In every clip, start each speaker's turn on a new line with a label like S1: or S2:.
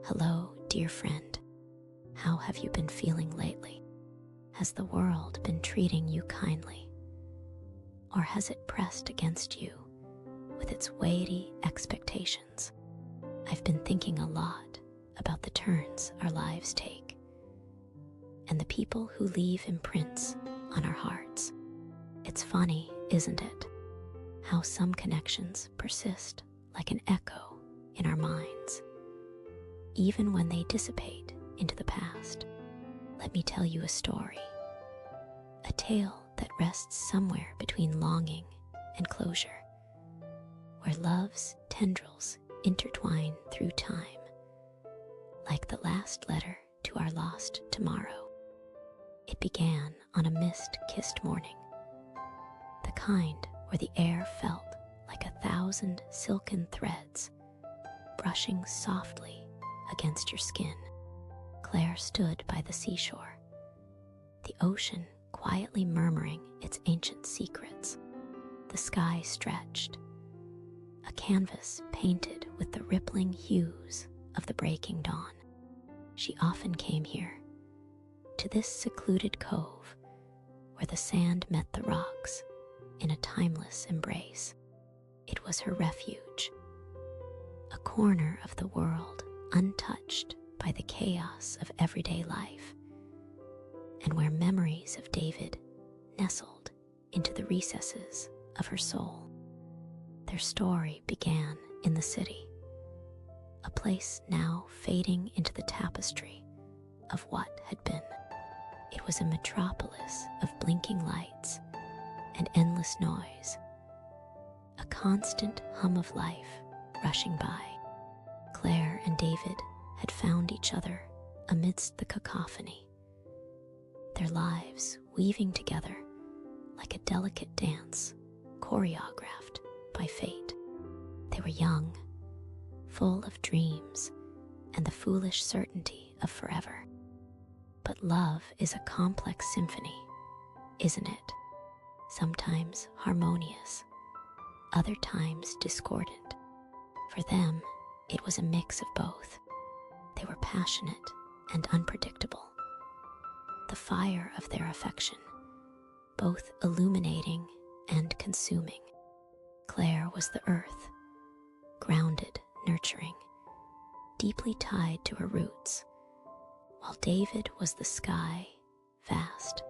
S1: Hello, dear friend. How have you been feeling lately? Has the world been treating you kindly? Or has it pressed against you with its weighty expectations? I've been thinking a lot about the turns our lives take and the people who leave imprints on our hearts. It's funny, isn't it? How some connections persist like an echo in our minds, even when they dissipate into the past. Let me tell you a story, a tale that rests somewhere between longing and closure, where love's tendrils intertwine through time, like the last letter to our lost tomorrow. It began on a mist-kissed morning, the kind where the air felt like 1,000 silken threads brushing softly against your skin. Claire stood by the seashore, the ocean quietly murmuring its ancient secrets. The sky stretched, a canvas painted with the rippling hues of the breaking dawn. She often came here, to this secluded cove where the sand met the rocks in a timeless embrace. It was her refuge, a corner of the world untouched by the chaos of everyday life, and where memories of David nestled into the recesses of her soul. Their story began in the city, a place now fading into the tapestry of what had been. It was a metropolis of blinking lights and endless noise, a constant hum of life rushing by. Claire and David had found each other amidst the cacophony, their lives weaving together like a delicate dance choreographed by fate. They were young, full of dreams and the foolish certainty of forever. But love is a complex symphony, isn't it? Sometimes harmonious, other times discordant. For them, it was a mix of both. They were passionate and unpredictable, the fire of their affection, both illuminating and consuming. Claire was the earth, grounded, nurturing, deeply tied to her roots, while David was the sky, vast,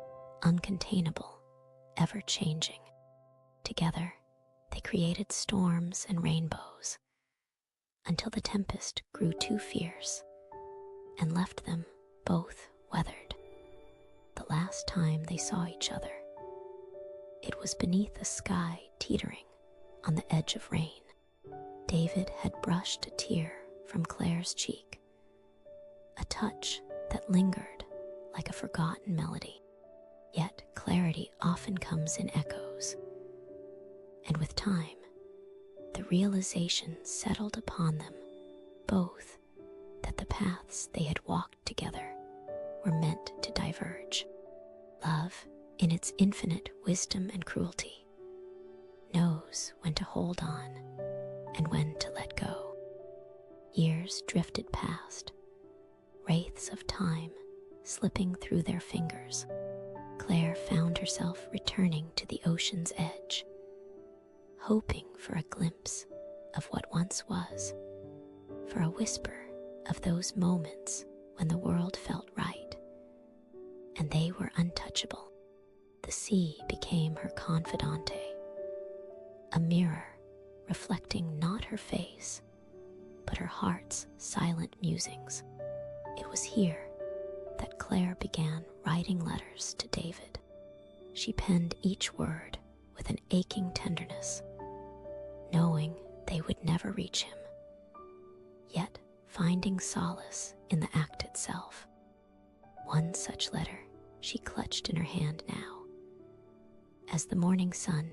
S1: uncontainable, ever-changing. Together, they created storms and rainbows, until the tempest grew too fierce and left them both weathered. The last time they saw each other, it was beneath a sky teetering on the edge of rain. David had brushed a tear from Claire's cheek, a touch that lingered like a forgotten melody. Yet clarity often comes in echoes, and with time, the realization settled upon them both that the paths they had walked together were meant to diverge. Love, in its infinite wisdom and cruelty, knows when to hold on and when to let go. Years drifted past, wraiths of time slipping through their fingers. Claire found herself returning to the ocean's edge, hoping for a glimpse of what once was, for a whisper of those moments when the world felt right, and they were untouchable. The sea became her confidante, a mirror reflecting not her face, but her heart's silent musings. It was here that Claire began writing letters to David. She penned each word with an aching tenderness, knowing they would never reach him, yet finding solace in the act itself. One such letter she clutched in her hand now, as the morning sun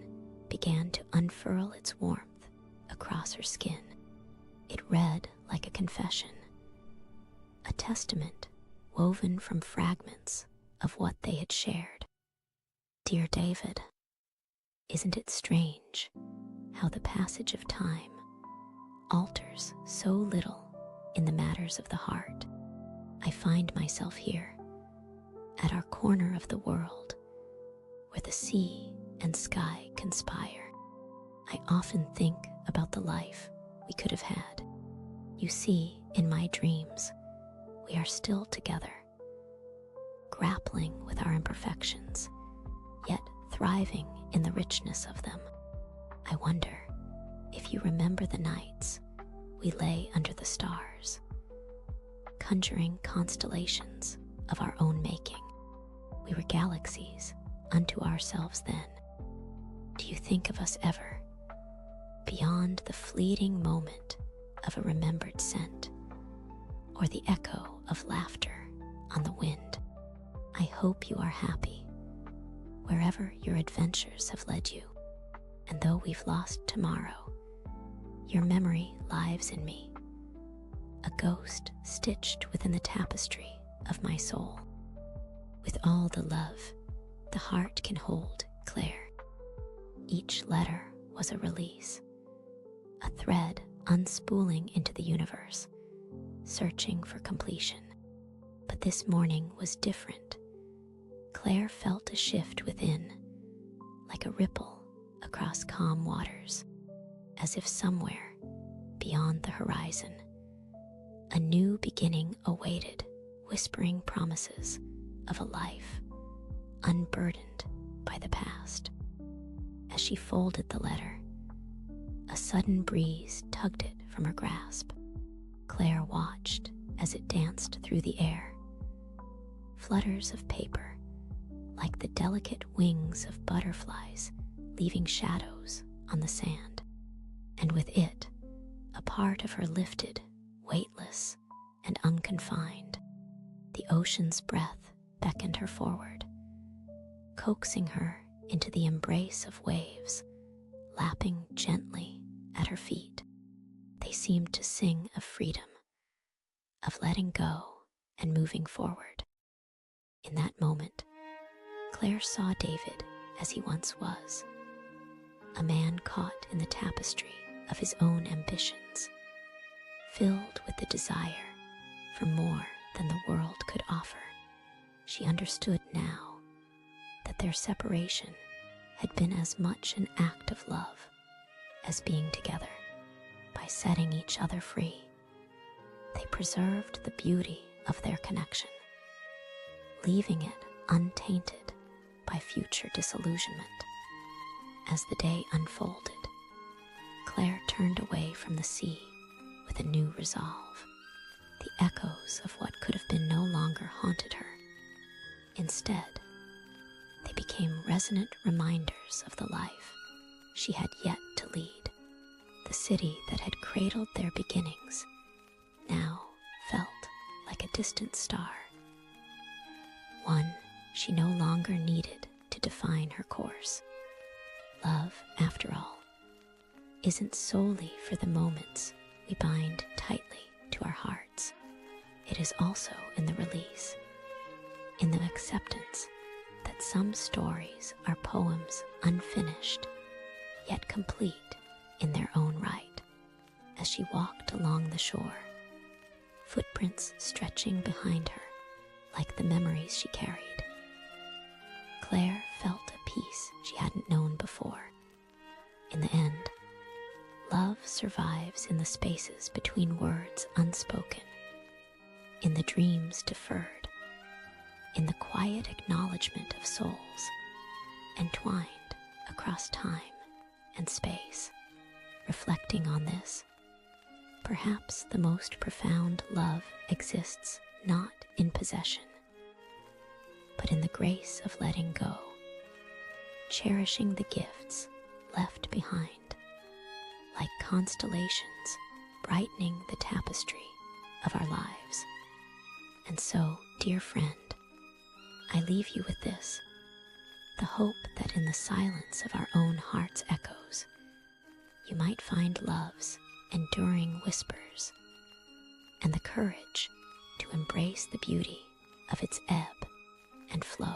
S1: began to unfurl its warmth across her skin. It read like a confession, a testament woven from fragments of what they had shared. Dear David, isn't it strange how the passage of time alters so little in the matters of the heart. I find myself here, at our corner of the world, where the sea and sky conspire. I often think about the life we could have had. You see, in my dreams, we are still together, grappling with our imperfections, yet thriving in the richness of them. I wonder if you remember the nights we lay under the stars, conjuring constellations of our own making. We were galaxies unto ourselves then. Do you think of us ever, beyond the fleeting moment of a remembered scent, or the echo of laughter on the wind? I hope you are happy, wherever your adventures have led you. And though we've lost tomorrow, your memory lives in me, a ghost stitched within the tapestry of my soul. With all the love the heart can hold, Claire, each letter was a release, a thread unspooling into the universe, searching for completion. But this morning was different. Claire felt a shift within, like a ripple across calm waters, as if somewhere beyond the horizon, a new beginning awaited, whispering promises of a life unburdened by the past. As she folded the letter, a sudden breeze tugged it from her grasp. Claire watched as it danced through the air, flutters of paper, like the delicate wings of butterflies leaving shadows on the sand. And with it, a part of her lifted, weightless, and unconfined. The ocean's breath beckoned her forward, coaxing her into the embrace of waves, lapping gently at her feet. They seemed to sing of freedom, of letting go and moving forward. In that moment, Claire saw David as he once was, a man caught in the tapestry of his own ambitions, filled with the desire for more than the world could offer. She understood now that their separation had been as much an act of love as being together. By setting each other free, they preserved the beauty of their connection, leaving it untainted by future disillusionment. As the day unfolded, Claire turned away from the sea with a new resolve. The echoes of what could have been no longer haunted her. Instead, they became resonant reminders of the life she had yet to lead. The city that had cradled their beginnings now felt like a distant star, one she no longer needed to define her course. Love, after all, isn't solely for the moments we bind tightly to our hearts. It is also in the release, in the acceptance that some stories are poems unfinished, yet complete in their own right. As she walked along the shore, footprints stretching behind her like the memories she carried, Claire felt a peace she hadn't known before. In the end, love survives in the spaces between words unspoken, in the dreams deferred, in the quiet acknowledgement of souls entwined across time and space. Reflecting on this, perhaps the most profound love exists not in possession, but in the grace of letting go, cherishing the gifts left behind, like constellations brightening the tapestry of our lives. And so, dear friend, I leave you with this, the hope that in the silence of our own heart's echoes, you might find love's enduring whispers and the courage to embrace the beauty of its ebb and flow.